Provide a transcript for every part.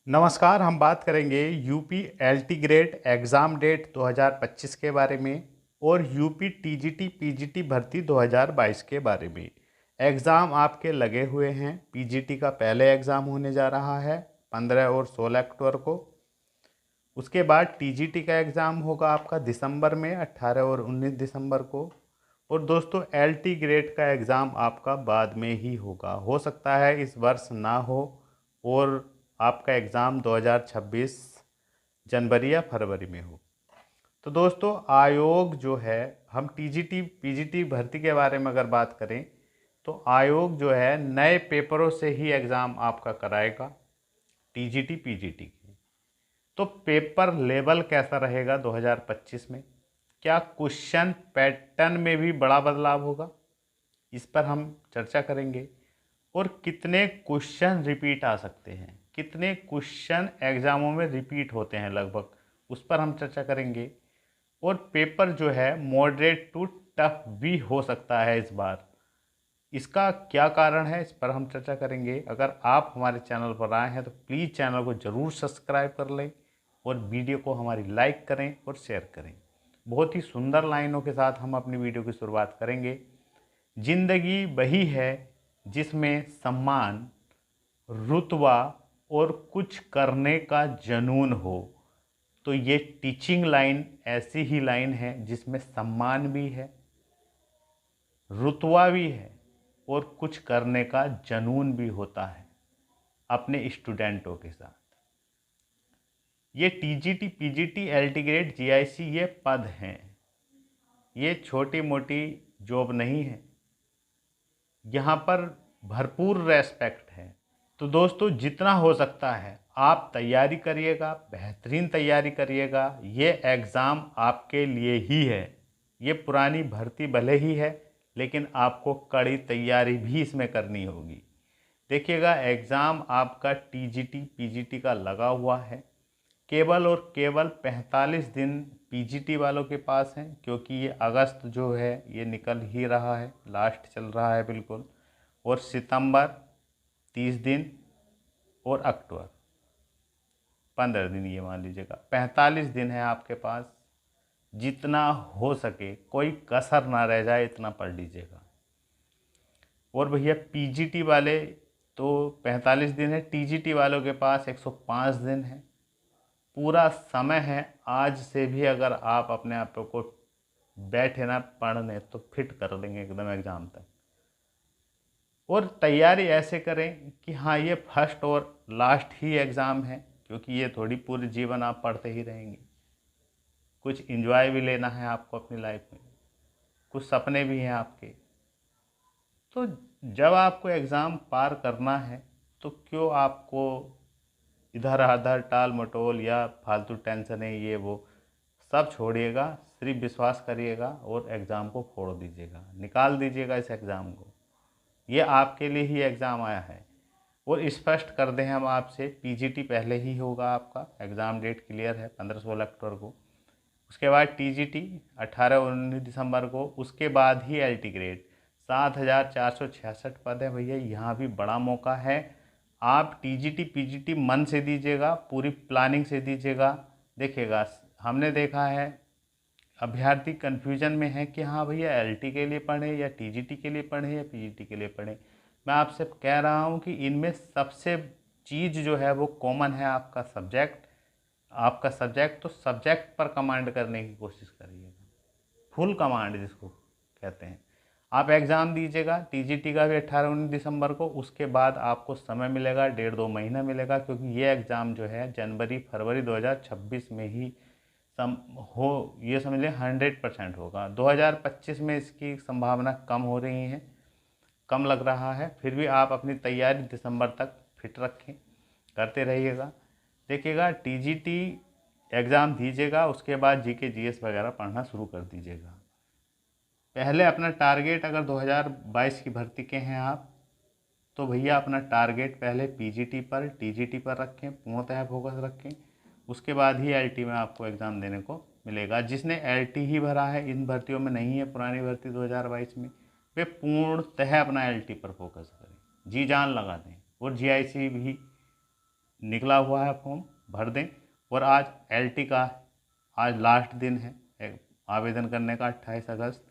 नमस्कार। हम बात करेंगे UP LT grade exam date 2025 के बारे में और यूपी टीजीटी पीजीटी भर्ती 2022 के बारे में। एग्ज़ाम आपके लगे हुए हैं। पीजीटी का पहले एग्ज़ाम होने जा रहा है 15 और 16 अक्टूबर को। उसके बाद टीजीटी का एग्ज़ाम होगा आपका दिसंबर में 18 और 19 दिसंबर को। और दोस्तों एलटी ग्रेड का एग्ज़ाम आपका बाद में ही होगा। हो सकता है इस वर्ष ना हो और आपका एग्ज़ाम 2026 जनवरी या फरवरी में हो। तो दोस्तों आयोग जो है, हम टीजीटी पीजीटी भर्ती के बारे में अगर बात करें तो आयोग जो है नए पेपरों से ही एग्ज़ाम आपका कराएगा टीजीटी पीजीटी के। तो पेपर लेवल कैसा रहेगा 2025 में, क्या क्वेश्चन पैटर्न में भी बड़ा बदलाव होगा, इस पर हम चर्चा करेंगे। और कितने क्वेश्चन रिपीट आ सकते हैं, कितने क्वेश्चन एग्जामों में रिपीट होते हैं लगभग, उस पर हम चर्चा करेंगे। और पेपर जो है मॉडरेट टू टफ भी हो सकता है इस बार, इसका क्या कारण है इस पर हम चर्चा करेंगे। अगर आप हमारे चैनल पर आए हैं तो प्लीज़ चैनल को ज़रूर सब्सक्राइब कर लें और वीडियो को हमारी लाइक करें और शेयर करें। बहुत ही सुंदर लाइनों के साथ हम अपनी वीडियो की शुरुआत करेंगे। जिंदगी वही है जिसमें सम्मान, रुतबा और कुछ करने का जुनून हो। तो ये टीचिंग लाइन ऐसी ही लाइन है जिसमें सम्मान भी है, रुतबा भी है और कुछ करने का जुनून भी होता है अपने स्टूडेंटों के साथ। ये TGT PGT LT grade GIC ये पद हैं, ये छोटी मोटी जॉब नहीं है, यहाँ पर भरपूर रेस्पेक्ट है। तो दोस्तों जितना हो सकता है आप तैयारी करिएगा, बेहतरीन तैयारी करिएगा। ये एग्ज़ाम आपके लिए ही है। ये पुरानी भर्ती भले ही है लेकिन आपको कड़ी तैयारी भी इसमें करनी होगी। देखिएगा एग्ज़ाम आपका टीजीटी पीजीटी का लगा हुआ है। केवल और केवल 45 दिन पीजीटी वालों के पास हैं, क्योंकि ये अगस्त जो है ये निकल ही रहा है, लास्ट चल रहा है बिल्कुल। और सितंबर 30 दिन और अक्टूबर 15 दिन, ये मान लीजिएगा 45 दिन है आपके पास। जितना हो सके कोई कसर ना रह जाए इतना पढ़ लीजिएगा। और भैया पीजीटी वाले तो 45 दिन है, टीजीटी वालों के पास 105 दिन है, पूरा समय है। आज से भी अगर आप अपने आप को बैठे ना पढ़ने तो फिट कर देंगे एकदम एग्ज़ाम तक। और तैयारी ऐसे करें कि हाँ ये फर्स्ट और लास्ट ही एग्ज़ाम है, क्योंकि ये थोड़ी पूरे जीवन आप पढ़ते ही रहेंगे। कुछ एंजॉय भी लेना है आपको अपनी लाइफ में, कुछ सपने भी हैं आपके। तो जब आपको एग्ज़ाम पार करना है तो क्यों आपको इधर उधर टाल मटोल या फालतू टेंशन है ये वो सब छोड़िएगा। सिर्फ विश्वास करिएगा और एग्ज़ाम को फोड़ दीजिएगा, निकाल दीजिएगा इस एग्ज़ाम को। ये आपके लिए ही एग्ज़ाम आया है। और स्पष्ट कर दें हम आपसे, पीजीटी पहले ही होगा, आपका एग्ज़ाम डेट क्लियर है 15-16 अक्टूबर को। उसके बाद टीजीटी 18 और 19 दिसंबर को। उसके बाद ही एलटी ग्रेड 7,466 पद है भैया, यहाँ भी बड़ा मौका है। आप टीजीटी पीजीटी मन से दीजिएगा, पूरी प्लानिंग से दीजिएगा। देखिएगा हमने देखा है अभ्यर्थी कन्फ्यूजन में है कि हाँ भैया एलटी के लिए पढ़ें या टीजीटी के लिए पढ़ें या पीजीटी के लिए पढ़ें। मैं आपसे कह रहा हूँ कि इनमें सबसे चीज़ जो है वो कॉमन है, आपका सब्जेक्ट। आपका सब्जेक्ट, तो सब्जेक्ट पर कमांड करने की कोशिश करिएगा, फुल कमांड जिसको कहते हैं। आप एग्ज़ाम दीजिएगा टीजीटी का भी 18-19 दिसंबर को। उसके बाद आपको समय मिलेगा, 1.5-2 महीना मिलेगा, क्योंकि ये एग्ज़ाम जो है जनवरी फरवरी 2026 में ही सम हो, ये समझ लें 100% होगा। 2025 में इसकी संभावना कम हो रही है, कम लग रहा है। फिर भी आप अपनी तैयारी दिसंबर तक फिट रखें, करते रहिएगा। देखिएगा टीजीटी एग्ज़ाम दीजिएगा, उसके बाद जीके जीएस वगैरह पढ़ना शुरू कर दीजिएगा। पहले अपना टारगेट, अगर 2022 की भर्ती के हैं आप तो भैया अपना टारगेट पहले पीजीटी पर टीजीटी पर रखें, पूर्णतः फोकस रखें। उसके बाद ही एलटी में आपको एग्ज़ाम देने को मिलेगा। जिसने एलटी ही भरा है, इन भर्तियों में नहीं है पुरानी भर्ती 2022 में, वे पूर्णतः अपना एलटी पर फोकस करें, जी जान लगा दें। और जीआईसी भी निकला हुआ है फॉर्म, भर दें। और आज LT का आज लास्ट दिन है आवेदन करने का, 28 अगस्त।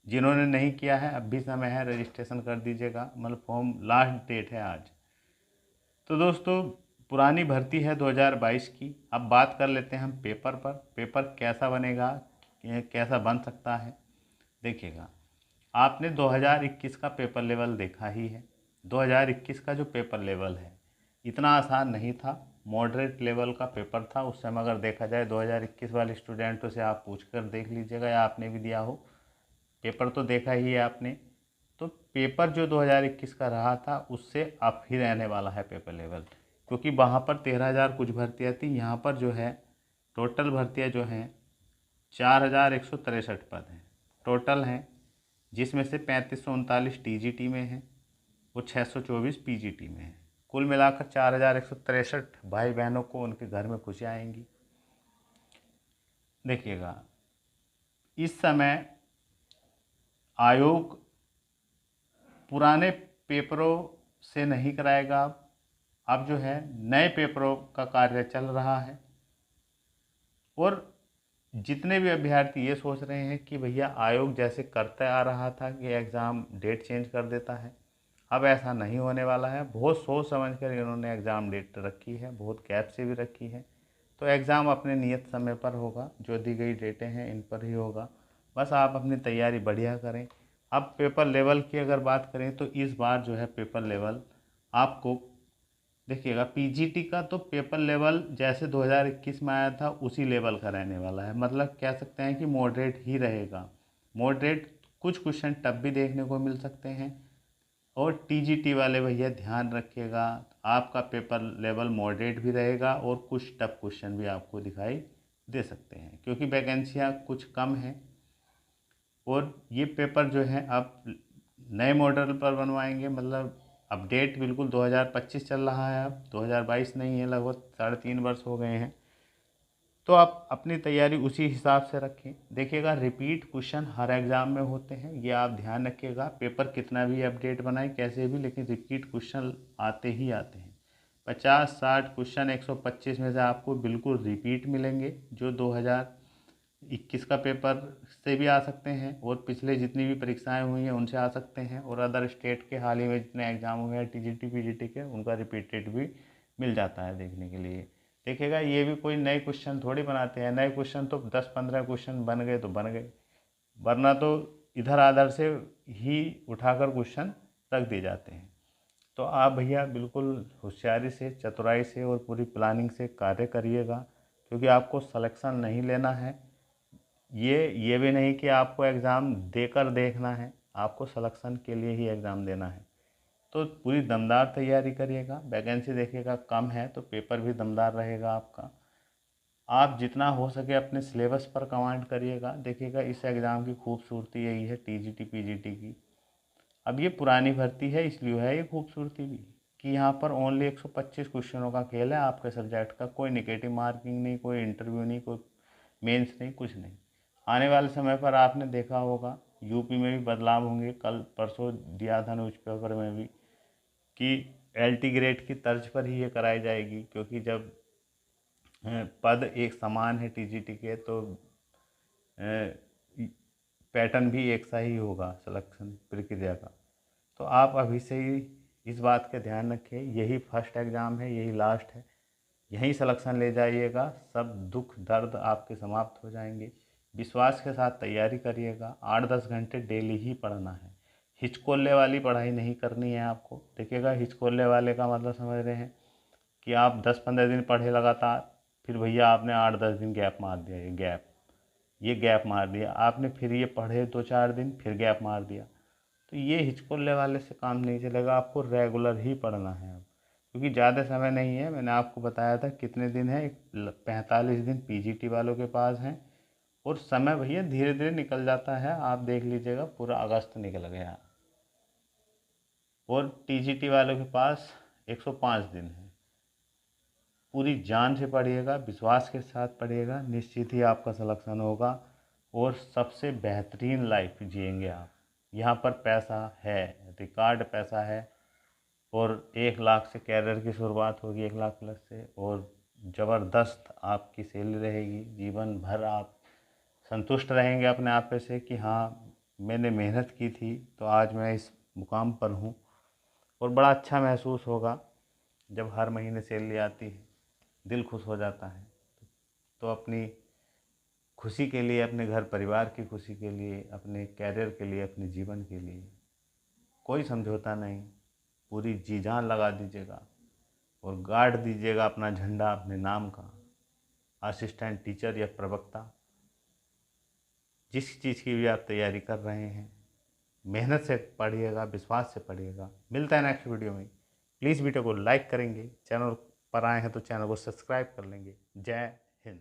जिन्होंने नहीं किया है अब भी समय है, रजिस्ट्रेशन कर दीजिएगा, मतलब फॉर्म लास्ट डेट है आज। तो दोस्तों पुरानी भर्ती है 2022 की। अब बात कर लेते हैं हम पेपर पर। पेपर कैसा बनेगा, कैसा बन सकता है, देखिएगा। आपने 2021 का पेपर लेवल देखा ही है। 2021 का जो पेपर लेवल है इतना आसान नहीं था, मॉडरेट लेवल का पेपर था उस समय। अगर देखा जाए 2021 वाले स्टूडेंटों से आप पूछ कर देख लीजिएगा, या आपने भी दिया हो, पेपर तो देखा ही है आपने। तो पेपर जो 2021 का रहा था उससे अब ही रहने वाला है पेपर लेवल, क्योंकि वहाँ पर 13,000 कुछ भर्तियाँ थी। यहाँ पर जो है टोटल भर्तियाँ जो हैं 4,163 पद हैं टोटल हैं, जिसमें से 3,539 TGT में हैं और 624 PGT में हैं। कुल मिलाकर 4,163 भाई बहनों को उनके घर में खुशियाँ आएंगी। देखिएगा, इस समय आयोग पुराने पेपरों से नहीं कराएगा, अब जो है नए पेपरों का कार्य चल रहा है। और जितने भी अभ्यर्थी ये सोच रहे हैं कि भैया आयोग जैसे करते आ रहा था कि एग्ज़ाम डेट चेंज कर देता है, अब ऐसा नहीं होने वाला है। बहुत सोच समझ कर इन्होंने एग्ज़ाम डेट रखी है, बहुत गैप से भी रखी है। तो एग्ज़ाम अपने नियत समय पर होगा, जो दी गई डेटें हैं इन पर ही होगा। बस आप अपनी तैयारी बढ़िया करें। अब पेपर लेवल की अगर बात करें तो इस बार जो है पेपर लेवल आपको देखिएगा, PGT का तो पेपर लेवल जैसे 2021 में आया था उसी लेवल का रहने वाला है। मतलब कह सकते हैं कि मॉडरेट ही रहेगा। मॉडरेट, कुछ क्वेश्चन टफ भी देखने को मिल सकते हैं। और TGT वाले भैया ध्यान रखिएगा, आपका पेपर लेवल मॉडरेट भी रहेगा और कुछ टफ क्वेश्चन भी आपको दिखाई दे सकते हैं, क्योंकि वैकेंसियाँ कुछ कम हैं। और ये पेपर जो है अब नए मॉडल पर बनवाएंगे, मतलब अपडेट बिल्कुल 2025 चल रहा है, अब 2022 नहीं है। लगभग 3.5 वर्ष हो गए हैं। तो आप अपनी तैयारी उसी हिसाब से रखें। देखिएगा, रिपीट क्वेश्चन हर एग्ज़ाम में होते हैं, ये आप ध्यान रखिएगा। पेपर कितना भी अपडेट बनाए कैसे भी, लेकिन रिपीट क्वेश्चन आते ही आते हैं। 50-60 क्वेश्चन 125 में से आपको बिल्कुल रिपीट मिलेंगे, जो 2021 का पेपर से भी आ सकते हैं और पिछले जितनी भी परीक्षाएं हुई हैं उनसे आ सकते हैं, और अदर स्टेट के हाल ही में जितने एग्ज़ाम हुए हैं TGT PGT के, उनका रिपीटेड भी मिल जाता है देखने के लिए। देखिएगा, ये भी कोई नए क्वेश्चन थोड़ी बनाते हैं। नए क्वेश्चन तो 10-15 क्वेश्चन बन गए तो बन गए, वरना तो इधर आधर से ही उठाकर क्वेश्चन रख दिए जाते हैं। तो आप भैया बिल्कुल होशियारी से, चतुराई से और पूरी प्लानिंग से कार्य करिएगा, क्योंकि आपको सिलेक्शन नहीं लेना है। ये भी नहीं कि आपको एग्ज़ाम देकर देखना है, आपको सिलेक्शन के लिए ही एग्ज़ाम देना है। तो पूरी दमदार तैयारी करिएगा। वैकेंसी देखिएगा कम है तो पेपर भी दमदार रहेगा आपका। आप जितना हो सके अपने सिलेबस पर कमांड करिएगा। देखिएगा, इस एग्ज़ाम की खूबसूरती यही है TGT PGT की। अब ये पुरानी भर्ती है इसलिए है ये खूबसूरती भी, कि यहाँ पर ओनली 125 क्वेश्चनों का खेल है आपके सब्जेक्ट का। कोई नेगेटिव मार्किंग नहीं, कोई इंटरव्यू नहीं, कोई मेंस नहीं, कुछ नहीं। आने वाले समय पर आपने देखा होगा यूपी में भी बदलाव होंगे। कल परसों दिया था न्यूज़पेपर में भी कि LT ग्रेड की तर्ज पर ही ये कराई जाएगी, क्योंकि जब पद एक समान है TGT के, तो पैटर्न भी एक सा ही होगा सिलेक्शन प्रक्रिया का। तो आप अभी से ही इस बात का ध्यान रखें, यही फर्स्ट एग्ज़ाम है, यही लास्ट है, यहीं सिलेक्शन ले जाइएगा। सब दुख दर्द आपके समाप्त हो जाएंगे। विश्वास के साथ तैयारी करिएगा। 8-10 घंटे डेली ही पढ़ना है। हिचकोले वाली पढ़ाई नहीं करनी है आपको। देखिएगा, हिचकोले वाले का मतलब समझ रहे हैं कि आप 10-15 दिन पढ़े लगातार, फिर भैया आपने 8-10 दिन गैप मार दिया। ये गैप मार दिया आपने, फिर ये पढ़े 2-4 दिन, फिर गैप मार दिया। तो ये हिचकोले वाले से काम नहीं चलेगा, आपको रेगुलर ही पढ़ना है अब, क्योंकि ज़्यादा समय नहीं है। मैंने आपको बताया था कितने दिन है, 45 दिन PGT वालों के पास हैं। और समय भैया धीरे धीरे निकल जाता है, आप देख लीजिएगा पूरा अगस्त निकल गया। और TGT वालों के पास 105 दिन है। पूरी जान से पढ़िएगा, विश्वास के साथ पढ़िएगा, निश्चित ही आपका सिलेक्शन होगा और सबसे बेहतरीन लाइफ जिएंगे आप। यहाँ पर पैसा है, रिकॉर्ड पैसा है। और 1 लाख से कैरियर की शुरुआत होगी, 1 लाख प्लस से, और ज़बरदस्त आपकी सैलरी रहेगी। जीवन भर आप संतुष्ट रहेंगे अपने आप पे से कि हाँ, मैंने मेहनत की थी तो आज मैं इस मुकाम पर हूँ। और बड़ा अच्छा महसूस होगा जब हर महीने सैलरी आती है, दिल खुश हो जाता है। तो अपनी खुशी के लिए, अपने घर परिवार की खुशी के लिए, अपने कैरियर के लिए, अपने जीवन के लिए कोई समझौता नहीं, पूरी जी जान लगा दीजिएगा और गाड़ दीजिएगा अपना झंडा अपने नाम का। असिस्टेंट टीचर या प्रवक्ता, जिस चीज़ की भी आप तैयारी कर रहे हैं, मेहनत से पढ़िएगा, विश्वास से पढ़िएगा। मिलता है नेक्स्ट वीडियो में। प्लीज़ वीडियो को लाइक करेंगे, चैनल पर आए हैं तो चैनल को सब्सक्राइब कर लेंगे। जय हिंद।